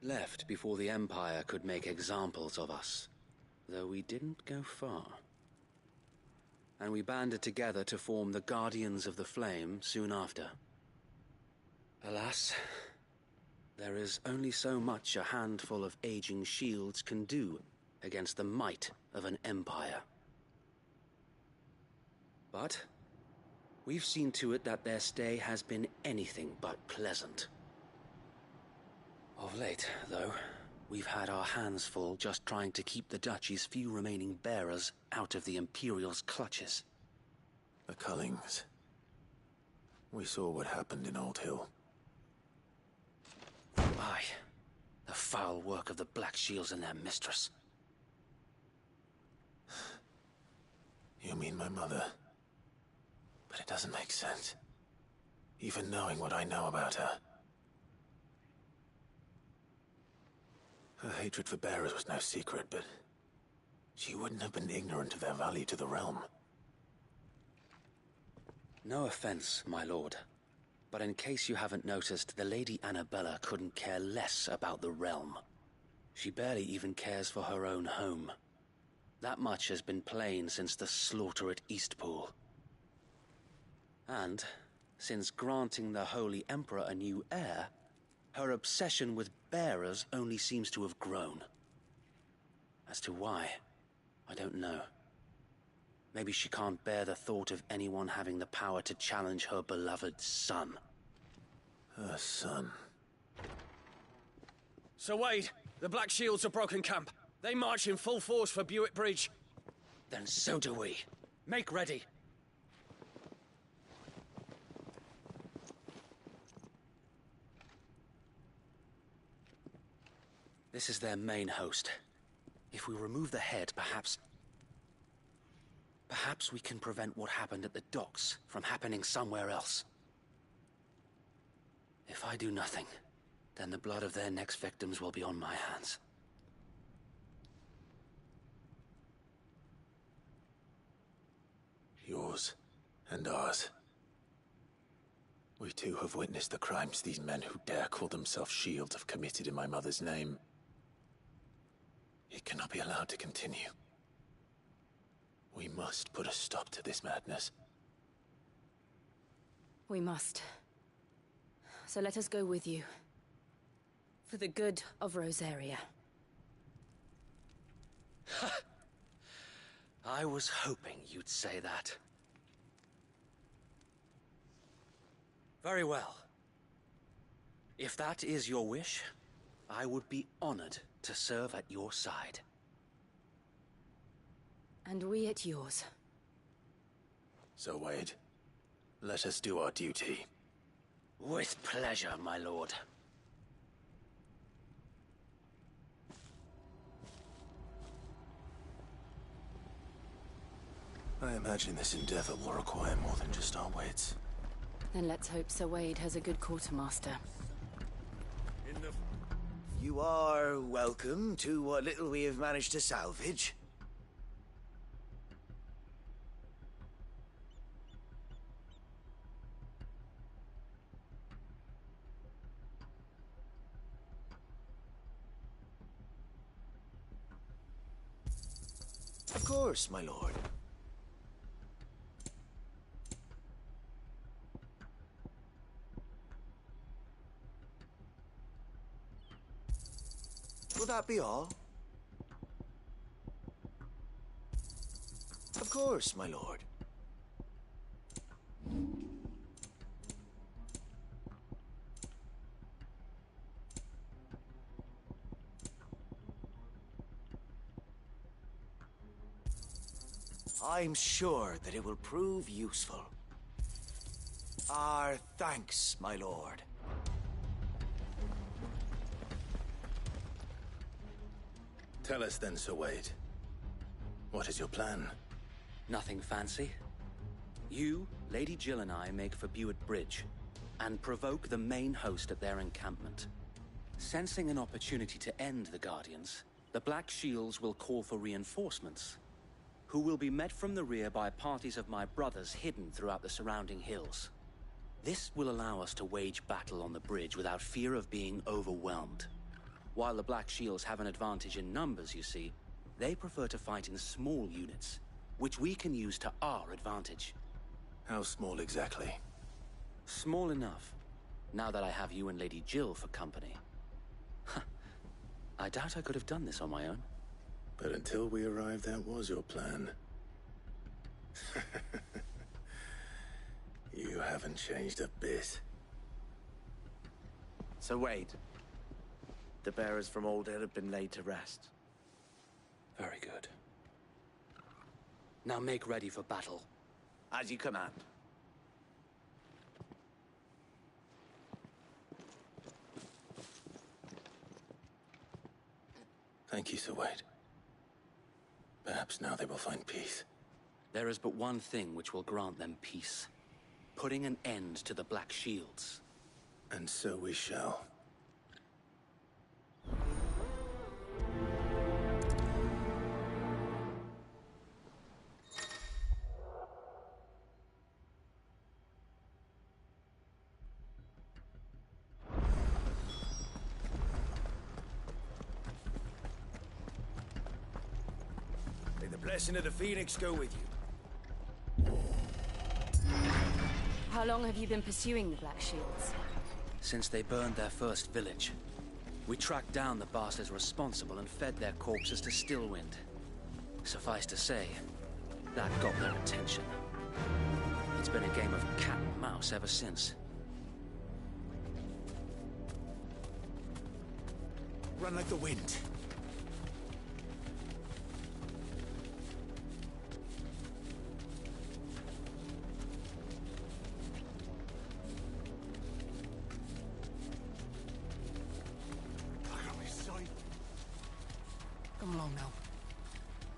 Left before the Empire could make examples of us, though we didn't go far. And we banded together to form the Guardians of the Flame soon after. Alas, there is only so much a handful of aging shields can do against the might of an empire. But we've seen to it that their stay has been anything but pleasant. Of late, though, we've had our hands full just trying to keep the Duchy's few remaining bearers out of the Imperial's clutches. The Cullings. We saw what happened in Old Hill. Aye. The foul work of the Black Shields and their mistress. You mean my mother? But it doesn't make sense. Even knowing what I know about her. Her hatred for bearers was no secret, but she wouldn't have been ignorant of their value to the realm. No offense, my lord, but in case you haven't noticed, the Lady Annabella couldn't care less about the realm. She barely even cares for her own home. That much has been plain since the slaughter at Eastpool. And, since granting the Holy Emperor a new heir, her obsession with bearers only seems to have grown. As to why, I don't know. Maybe she can't bear the thought of anyone having the power to challenge her beloved son. Her son. Sir Wade, the Black Shields have broken camp. They march in full force for Buick Bridge. Then so do we. Make ready. This is their main host. If we remove the head, perhaps we can prevent what happened at the docks from happening somewhere else. If I do nothing, then the blood of their next victims will be on my hands. Yours and ours. We too have witnessed the crimes these men who dare call themselves shields have committed in my mother's name. It cannot be allowed to continue. We must put a stop to this madness. We must. So let us go with you. For the good of Rosaria. I was hoping you'd say that. Very well. If that is your wish, I would be honored to serve at your side. And we at yours. So, Wade, let us do our duty. With pleasure, my lord. I imagine this endeavor will require more than just our wits. Then let's hope Sir Wade has a good quartermaster. You are welcome to what little we have managed to salvage. Of course, my lord. Will that be all? Of course, my lord. I'm sure that it will prove useful. Our thanks, my lord. Tell us then, Sir Wade. What is your plan? Nothing fancy. You, Lady Jill and I make for Buick Bridge, and provoke the main host at their encampment. Sensing an opportunity to end the Guardians, the Black Shields will call for reinforcements, who will be met from the rear by parties of my brothers hidden throughout the surrounding hills. This will allow us to wage battle on the bridge without fear of being overwhelmed. While the Black Shields have an advantage in numbers, you see, they prefer to fight in small units, which we can use to our advantage. How small exactly? Small enough, now that I have you and Lady Jill for company. I doubt I could have done this on my own. But until we arrived, that was your plan. You haven't changed a bit. So wait. The bearers from Oldale have been laid to rest. Very good. Now make ready for battle. As you command. Thank you, Sir Wade. Perhaps now they will find peace. There is but one thing which will grant them peace. Putting an end to the Black Shields. And so we shall. May the blessing of the Phoenix go with you. How long have you been pursuing the Black Shields? Since they burned their first village. We tracked down the bastards responsible and fed their corpses to Stillwind. Suffice to say, that got their attention. It's been a game of cat and mouse ever since. Run like the wind. Come along now.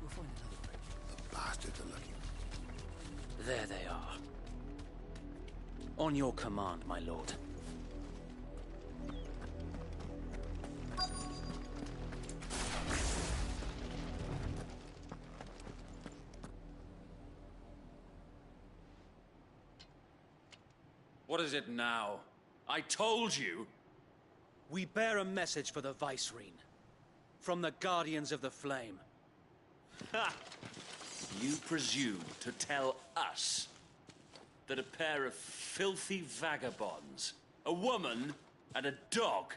We'll find another way. The bastards are looking. There they are. On your command, my lord. What is it now? I told you! We bear a message for the Vicereine. From the Guardians of the Flame. Ha! You presume to tell us that a pair of filthy vagabonds, a woman and a dog,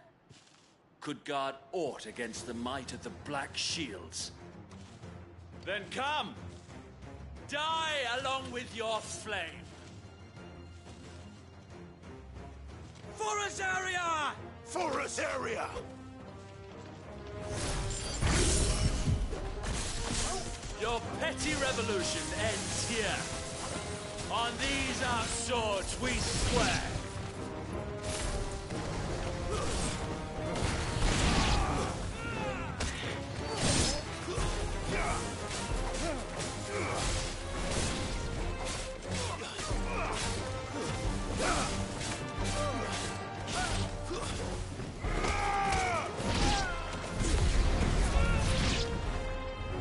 could guard aught against the might of the Black Shields? Then come! Die along with your flame! For Azaria! For Azaria! Your petty revolution ends here. On these our swords we swear.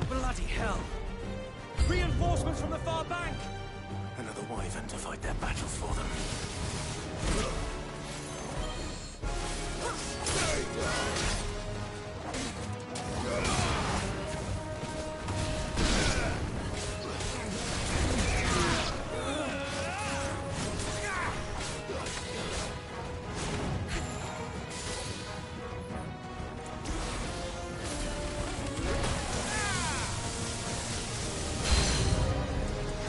Bloody hell! Reinforcements from the far bank! Another wyvern to fight their battle for them.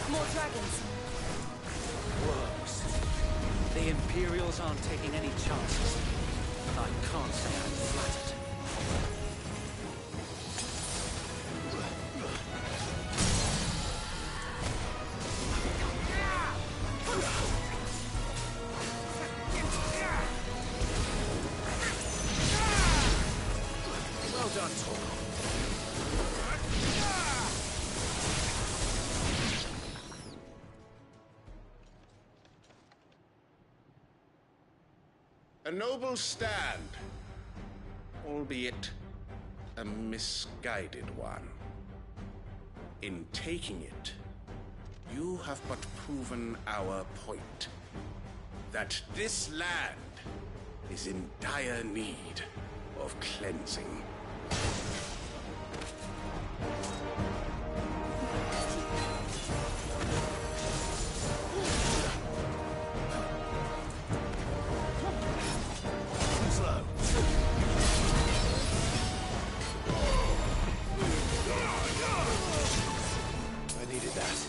More dragons. Worms. The Imperials aren't taking any chances. I can't say I'm flattered. Well done, Torgal. A noble stand, albeit a misguided one. In taking it, you have but proven our point. That this land is in dire need of cleansing. Slow. I needed that.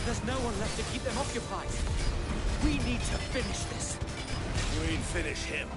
There's no one left to keep them occupied. We need to finish this. You mean finish him?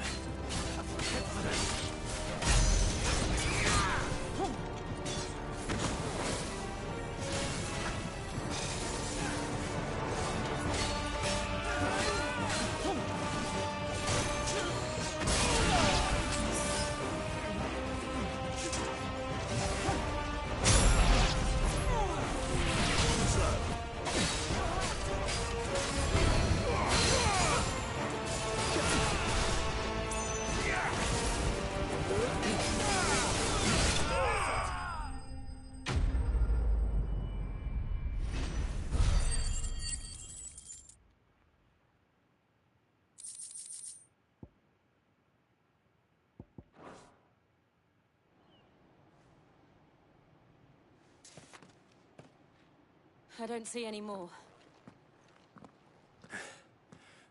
I don't see any more.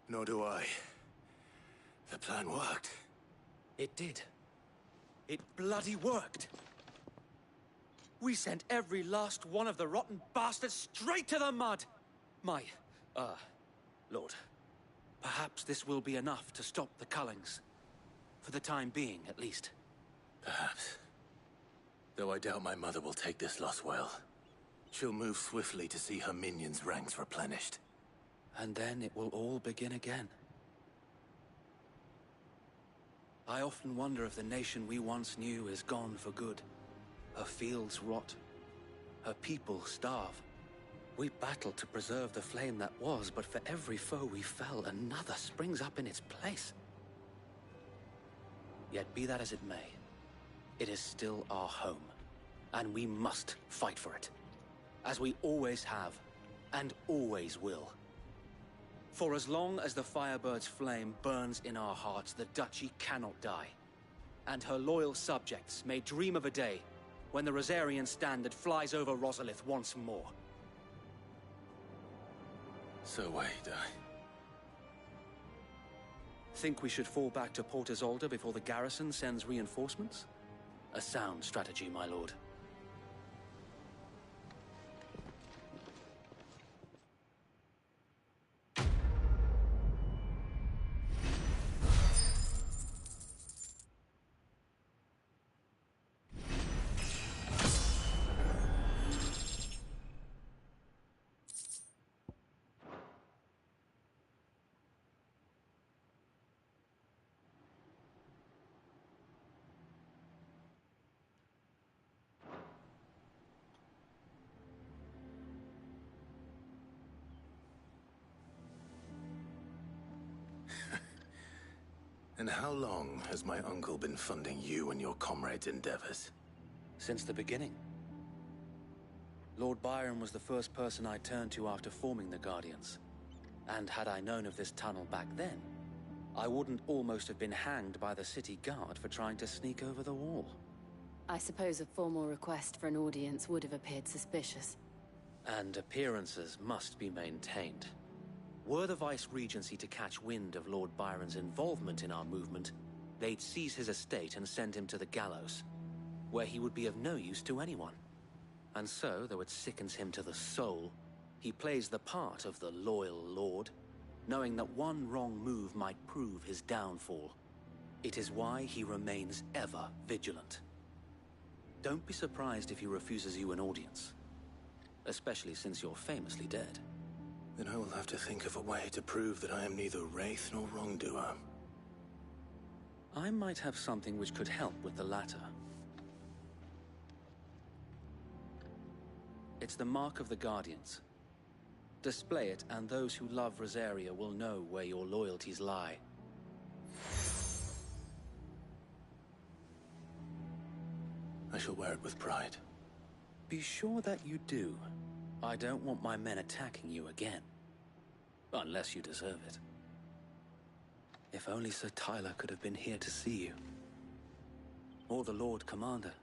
Nor do I. The plan worked. It did. It bloody worked. We sent every last one of the rotten bastards straight to the mud! Lord, perhaps this will be enough to stop the Cullings. For the time being, at least. Perhaps. Though I doubt my mother will take this loss well. She'll move swiftly to see her minions' ranks replenished. And then it will all begin again. I often wonder if the nation we once knew is gone for good. Her fields rot. Her people starve. We battled to preserve the flame that was, but for every foe we fell, another springs up in its place. Yet be that as it may, it is still our home, and we must fight for it. As we always have, and always will. For as long as the Firebird's flame burns in our hearts, the Duchy cannot die. And her loyal subjects may dream of a day when the Rosarian standard flies over Rosalith once more. So wait, Think we should fall back to Port Isolde before the garrison sends reinforcements? A sound strategy, my lord. And how long has my uncle been funding you and your comrades' endeavors? Since the beginning. Lord Byron was the first person I turned to after forming the Guardians. And had I known of this tunnel back then, I wouldn't almost have been hanged by the city guard for trying to sneak over the wall. I suppose a formal request for an audience would have appeared suspicious. And appearances must be maintained. Were the Vice-Regency to catch wind of Lord Byron's involvement in our movement, they'd seize his estate and send him to the gallows, where he would be of no use to anyone. And so, though it sickens him to the soul, he plays the part of the loyal lord, knowing that one wrong move might prove his downfall. It is why he remains ever vigilant. Don't be surprised if he refuses you an audience, especially since you're famously dead. Then I will have to think of a way to prove that I am neither wraith nor wrongdoer. I might have something which could help with the latter. It's the Mark of the Guardians. Display it, and those who love Rosaria will know where your loyalties lie. I shall wear it with pride. Be sure that you do. I don't want my men attacking you again. Unless you deserve it. If only Sir Tyler could have been here to see you. Or the Lord Commander.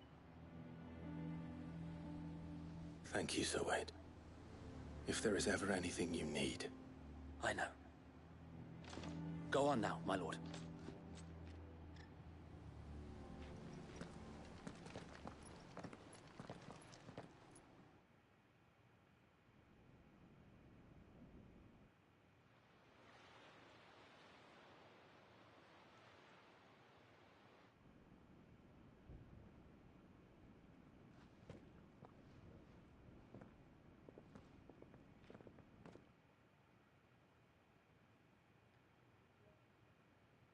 Thank you, Sir Wade. If there is ever anything you need. I know. Go on now, my lord.